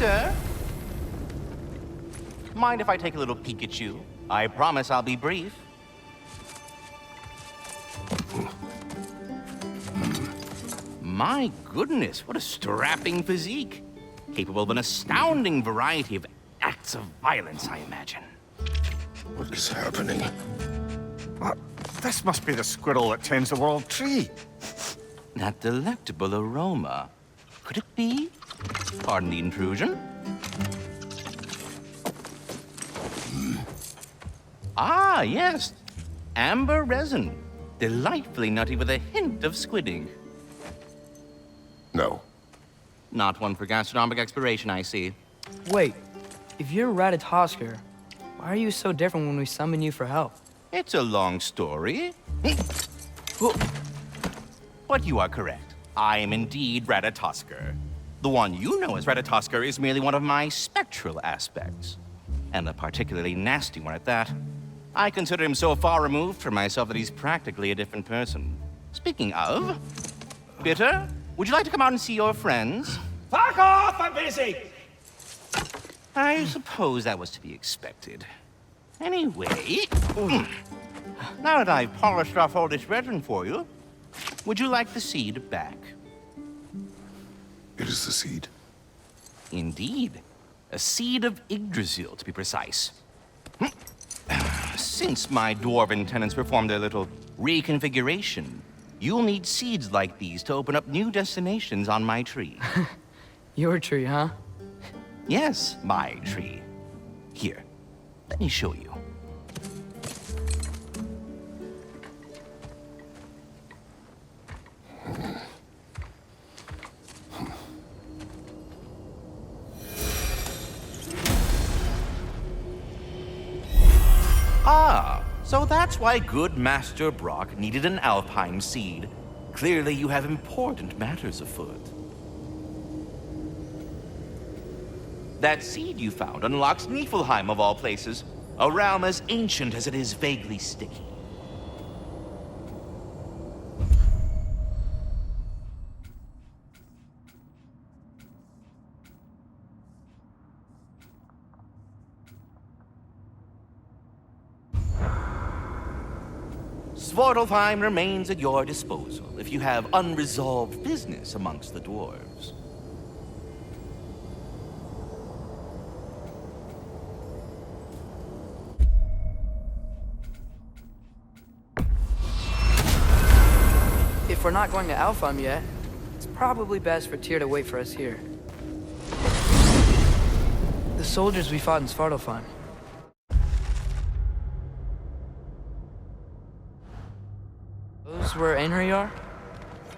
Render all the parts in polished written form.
sir. Mind if I take a little peek at you? I promise I'll be brief. My goodness, what a strapping physique. Capable of an astounding variety of acts of violence, I imagine. What is happening? What? This must be the squirrel that tends the world tree. That delectable aroma. Could it be? Pardon the intrusion. Ah, yes. Amber resin. Delightfully nutty with a hint of squidding. No. Not one for gastronomic exploration, I see. Wait, if you're Ratatosker, why are you so different when we summon you for help? It's a long story. But you are correct. I am indeed Ratatosker. The one you know as Ratatosker is merely one of my spectral aspects. And a particularly nasty one at that. I consider him so far removed from myself that he's practically a different person. Speaking of, Bitter, would you like to come out and see your friends? Fuck off! I'm busy! I suppose that was to be expected. Anyway, now that I've polished off all this resin for you, would you like the seed back? It is the seed. Indeed. A seed of Yggdrasil, to be precise. Since my dwarven tenants performed their little reconfiguration, you'll need seeds like these to open up new destinations on my tree. Your tree, huh? Yes, my tree. Here, let me show you. Ah, so that's why good Master Brock needed an Alfheim seed. Clearly you have important matters afoot. That seed you found unlocks Niflheim of all places, a realm as ancient as it is vaguely sticky. Svartalfheim remains at your disposal if you have unresolved business amongst the dwarves. If we're not going to Alfheim yet, it's probably best for Tyr to wait for us here. The soldiers we fought in Svartalfheim. Those were Einherjar?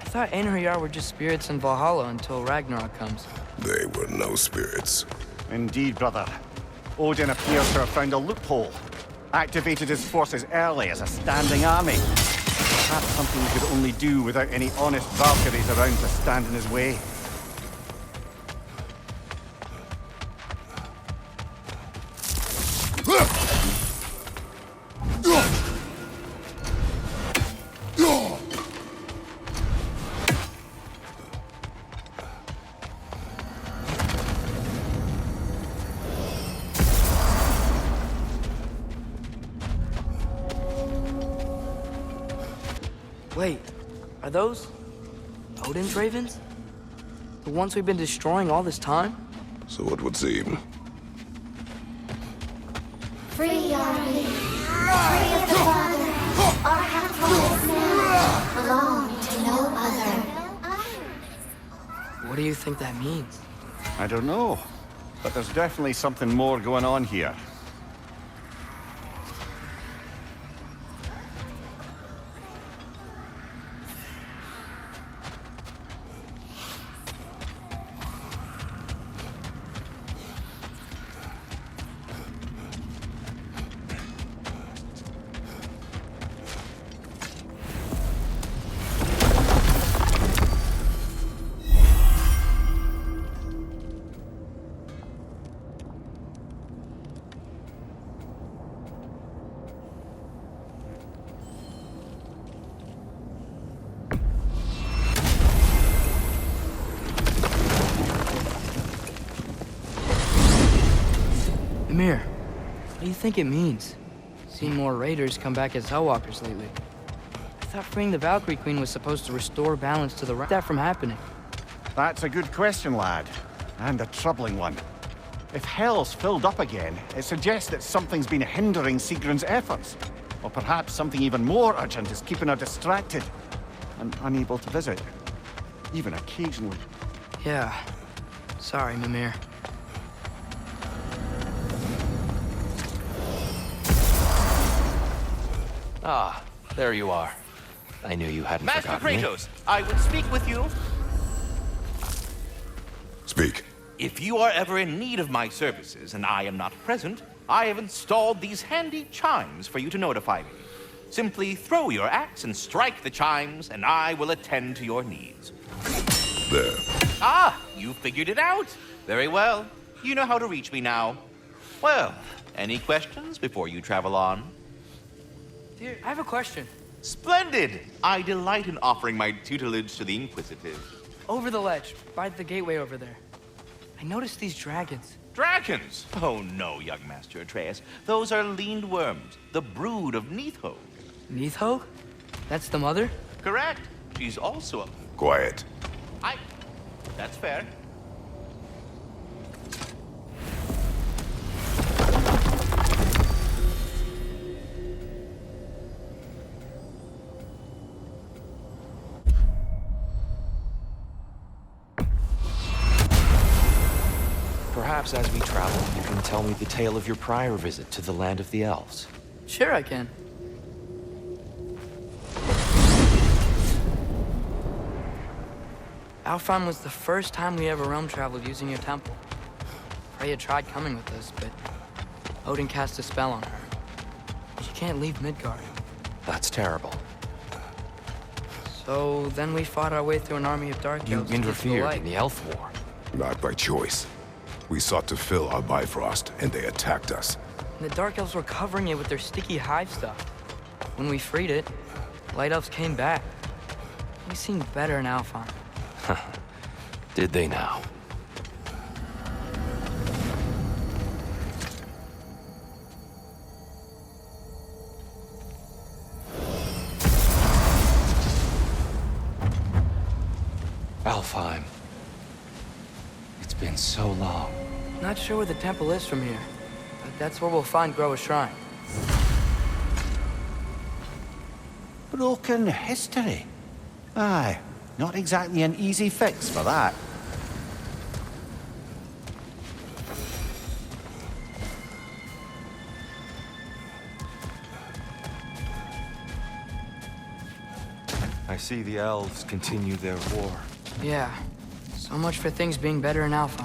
I thought Einherjar were just spirits in Valhalla until Ragnarok comes. They were no spirits. Indeed, brother. Odin appears to have found a loophole. Activated his forces early as a standing army. Perhaps something he could only do without any honest Valkyries around to stand in his way. Wait, are those Odin's ravens? The ones we've been destroying all this time? So it would seem. Free Yarly, free of the Father, our half-brothers now belong to no other. What do you think that means? I don't know, but there's definitely something more going on here. think it means? Seen more raiders come back as Hellwalkers lately. I thought freeing the Valkyrie Queen was supposed to restore balance to the realm. That from happening. That's a good question, lad. And a troubling one. If Hell's filled up again, it suggests that something's been hindering Sigrun's efforts. Or perhaps something even more urgent is keeping her distracted and unable to visit. Even occasionally. Yeah. Sorry, Mimir. Ah, there you are. I knew you hadn't Master forgotten me. Kratos, I would speak with you. Speak. If you are ever in need of my services and I am not present, I have installed these handy chimes for you to notify me. Simply throw your axe and strike the chimes, and I will attend to your needs. There. Ah, you figured it out. Very well. You know how to reach me now. Well, any questions before you travel on? Dear, I have a question. Splendid! I delight in offering my tutelage to the inquisitive. Over the ledge, by the gateway over there. I noticed these dragons. Dragons? Oh no, young Master Atreus. Those are leaned worms, the brood of Neathog. Neathog? That's the mother? Correct. She's also a... Quiet. That's fair. Perhaps as we travel, you can tell me the tale of your prior visit to the land of the elves. Sure I can. Alfheim was the first time we ever realm traveled using your temple. Freya tried coming with us, but Odin cast a spell on her. She can't leave Midgard. That's terrible. So then we fought our way through an army of dark You elves to get to the interfered light. in the Elf War. Not by choice. We sought to fill our Bifrost, and they attacked us. And the dark elves were covering it with their sticky hive stuff. When we freed it, light elves came back. We seemed better in Alfheim. Did they now? Alfheim. It's been so long. Not sure where the temple is from here, but that's where we'll find Groa's shrine. Broken history. Aye, not exactly an easy fix for that. I see the elves continue their war. Yeah, so much for things being better in Alpha.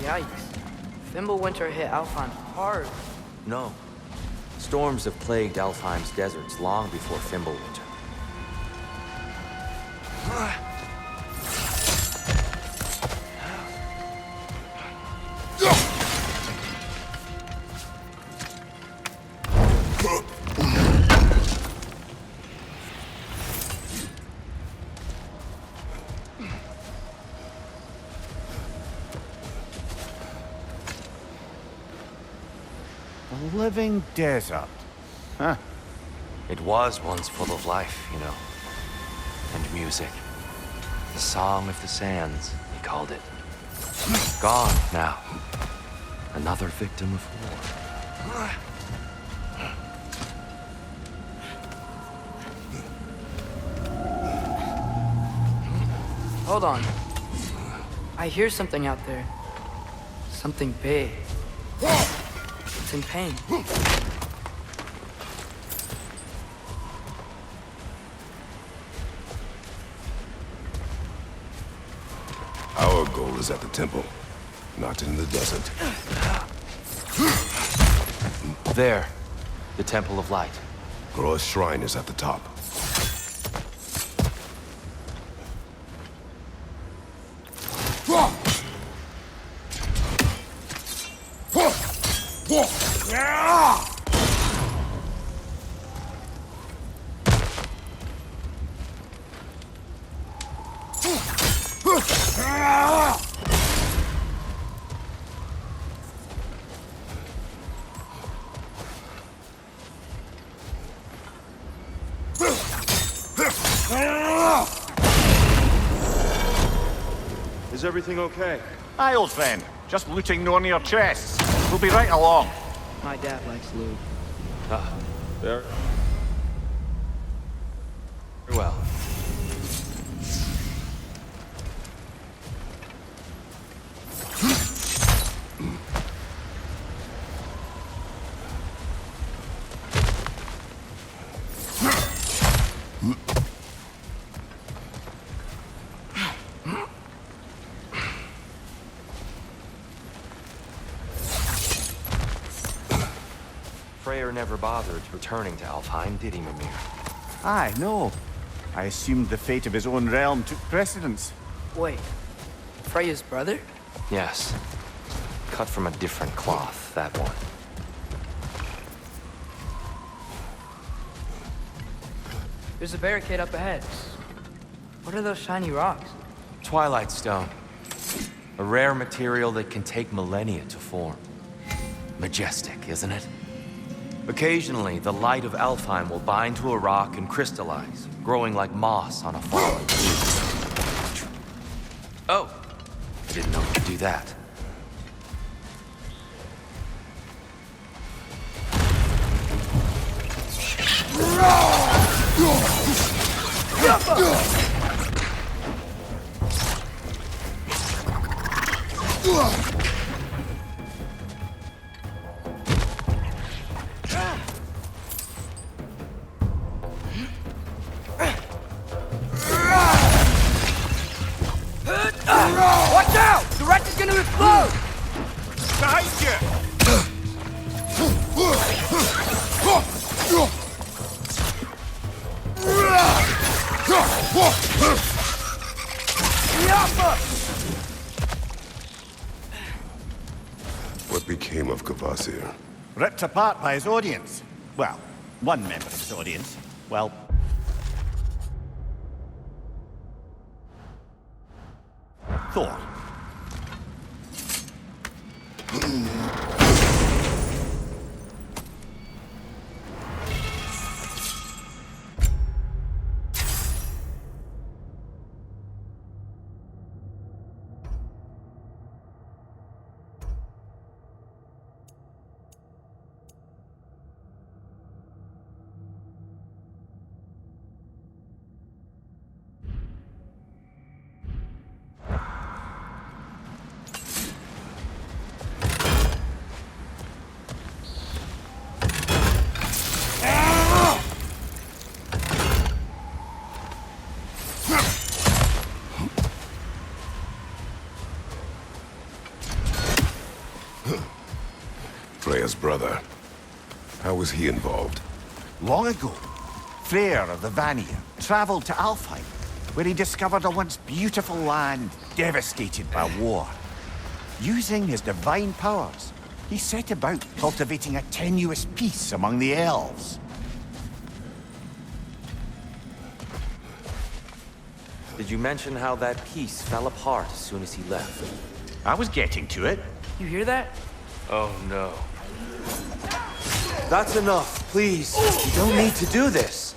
Yikes. Fimbulwinter hit Alfheim hard. No. Storms have plagued Alfheim's deserts long before Fimbulwinter. A living desert. Huh. It was once full of life, you know. And music. The Song of the Sands, he called it. Gone now. Another victim of war. Hold on. I hear something out there. Something big. It's in pain. Our goal is at the temple, not in the desert. There. The Temple of Light. Groa's shrine is at the top. Is everything okay? Aye, old friend. Just looting no near chests. We'll be right along. My dad likes loot. Very well. Freyr never bothered returning to Alfheim, did he, Mimir? Aye, no. I assumed the fate of his own realm took precedence. Wait, Freya's brother? Yes. Cut from a different cloth, that one. There's a barricade up ahead. What are those shiny rocks? Twilight Stone. A rare material that can take millennia to form. Majestic, isn't it? Occasionally, the light of Alfheim will bind to a rock and crystallize, growing like moss on a fallen tree. Oh, I didn't know you could do that. Watch out! The wreck is gonna explode! Behind you! What became of Kvasir? Ripped apart by his audience. Well, one member of his audience. Well, Thor. Freya's brother. How was he involved? Long ago, Freyr of the Vanir traveled to Alfheim, where he discovered a once beautiful land devastated by war. Using his divine powers, he set about cultivating a tenuous peace among the elves. Did you mention how that piece fell apart as soon as he left? I was getting to it. You hear that? Oh no. That's enough, please. You don't need to do this.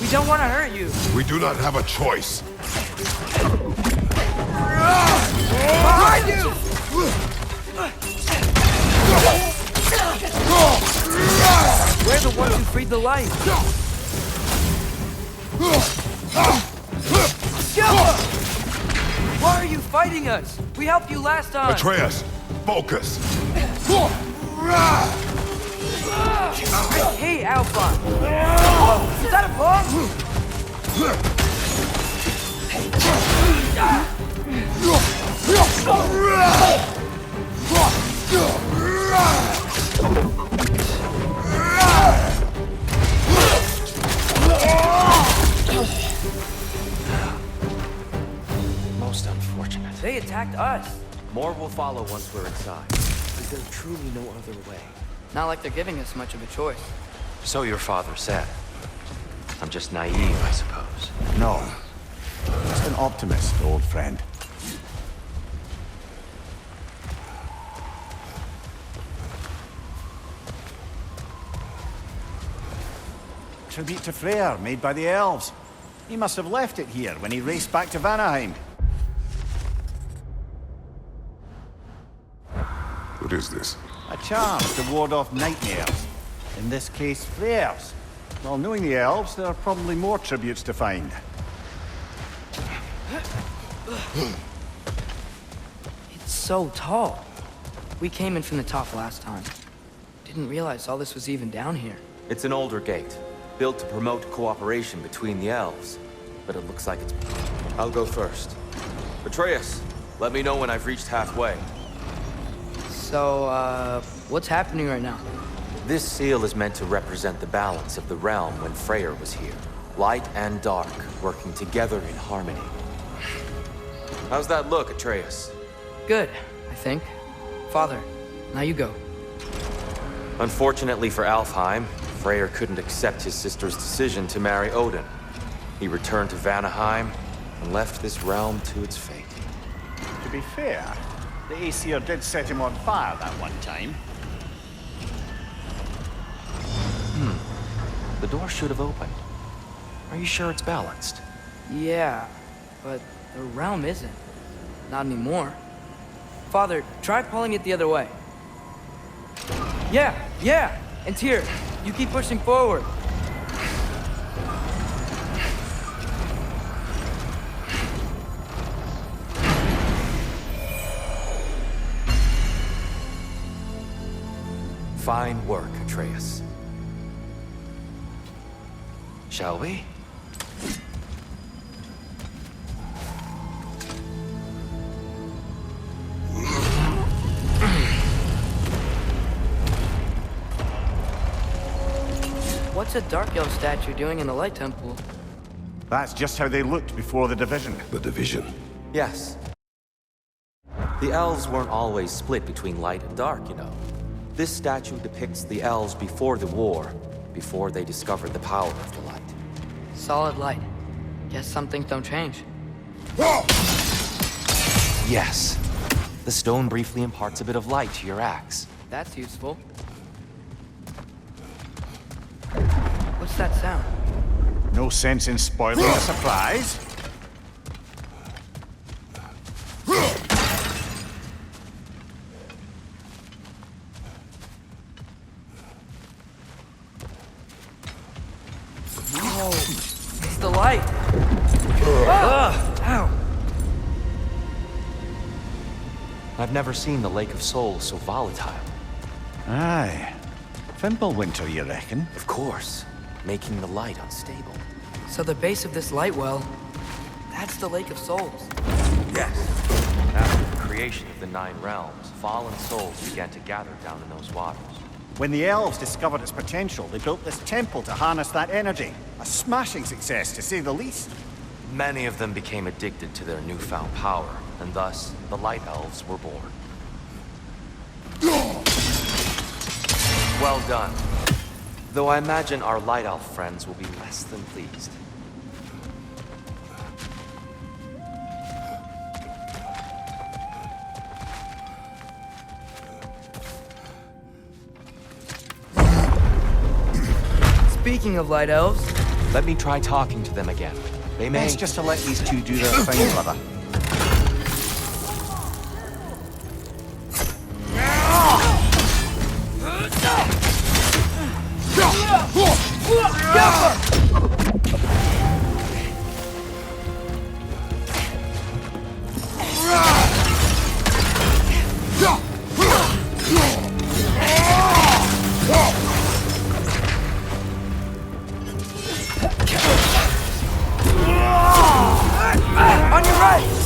We don't want to hurt you. We do not have a choice. Behind you! We're the ones who freed the light. Skilla! Why are you fighting us? We helped you last time. Atreus, focus. I hate Alpha. Is that a bomb? Most unfortunate. They attacked us. More will follow once we're inside. Is there truly no other way? Not like they're giving us much of a choice. So your father said. I'm just naive, I suppose. No. Just an optimist, old friend. Tribute to Freyr, made by the elves. He must have left it here when he raced back to Vanaheim. What is this? A charm to ward off nightmares. In this case, Freyr's. Well, knowing the elves, there are probably more tributes to find. It's so tall. We came in from the top last time. Didn't realize all this was even down here. It's an older gate, built to promote cooperation between the elves. But it looks like it's... I'll go first. Atreus, let me know when I've reached halfway. So, what's happening right now? This seal is meant to represent the balance of the realm when Freyr was here. Light and dark, working together in harmony. How's that look, Atreus? Good, I think. Father, now you go. Unfortunately for Alfheim, Freyr couldn't accept his sister's decision to marry Odin. He returned to Vanaheim and left this realm to its fate. To be fair, the Aesir did set him on fire that one time. The door should have opened. Are you sure it's balanced? Yeah, but the realm isn't. Not anymore. Father, try pulling it the other way. Yeah! And here, you keep pushing forward. Fine work, Atreus. Shall we? What's a Dark Elf statue doing in the Light Temple? That's just how they looked before the division. The division. Yes. The elves weren't always split between light and dark, you know. This statue depicts the elves before the war, before they discovered the power of the light. Solid light. Guess some things don't change. Yes. The stone briefly imparts a bit of light to your axe. That's useful. What's that sound? No sense in spoiling the surprise. It's the light! Ow! I've never seen the Lake of Souls so volatile. Aye. Fimbulwinter, you reckon? Of course, making the light unstable. So the base of this light well, that's the Lake of Souls. Yes. After the creation of the Nine Realms, fallen souls began to gather down in those waters. When the elves discovered its potential, they built this temple to harness that energy. A smashing success, to say the least. Many of them became addicted to their newfound power, and thus, the Light Elves were born. Well done. Though I imagine our Light Elf friends will be less than pleased. Speaking of Light Elves, Let me try talking to them again. They may... Best just to let these two do their thing, brother. on your right!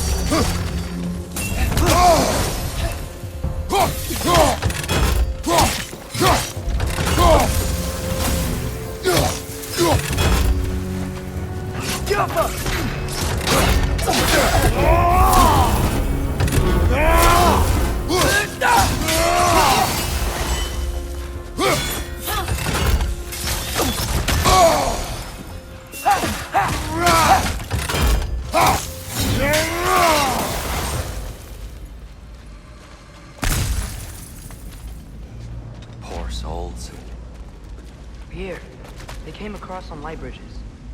across on light bridges,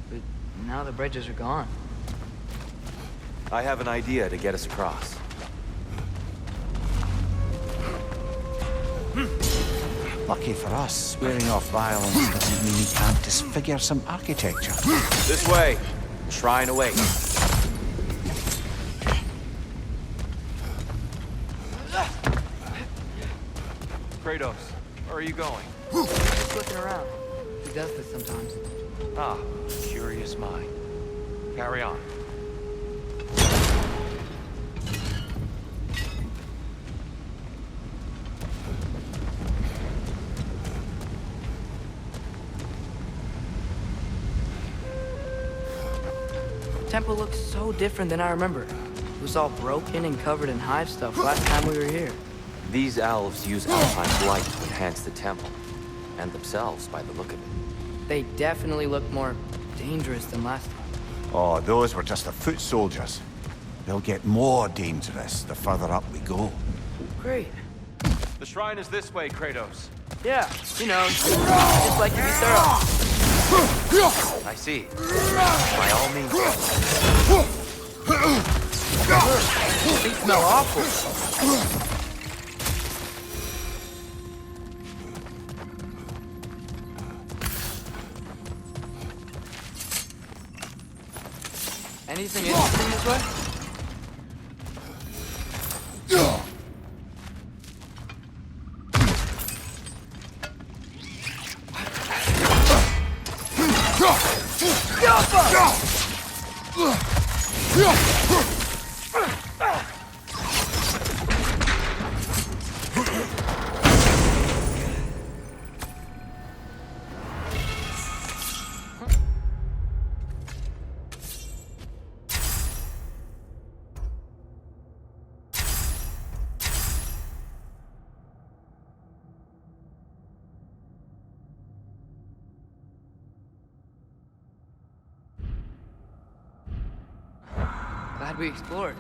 but now the bridges are gone. I have an idea to get us across. Lucky for us, swearing off violence doesn't mean we can't disfigure some architecture. This way. Shrine awaits. Kratos, where are you going? Just looking around. He does this sometimes. Ah, curious mind. Carry on. The temple looks so different than I remember. It was all broken and covered in hive stuff last time we were here. These elves use Alfheim's light to enhance the temple, and themselves by the look of it. They definitely look more dangerous than last time. Oh, those were just the foot soldiers. They'll get more dangerous the further up we go. Great. The shrine is this way, Kratos. Yeah, you know, just like to be thorough. I see. By all means. These smell awful. Anything interesting this way? Glad we explored.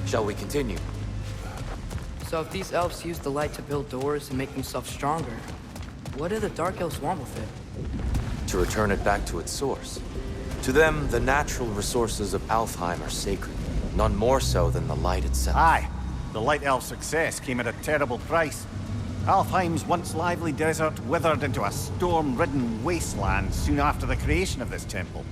Shall we continue? So if these elves use the light to build doors and make themselves stronger, what do the Dark Elves want with it? To return it back to its source. To them, the natural resources of Alfheim are sacred, none more so than the light itself. Aye, the Light Elf's success came at a terrible price. Alfheim's once lively desert withered into a storm-ridden wasteland soon after the creation of this temple.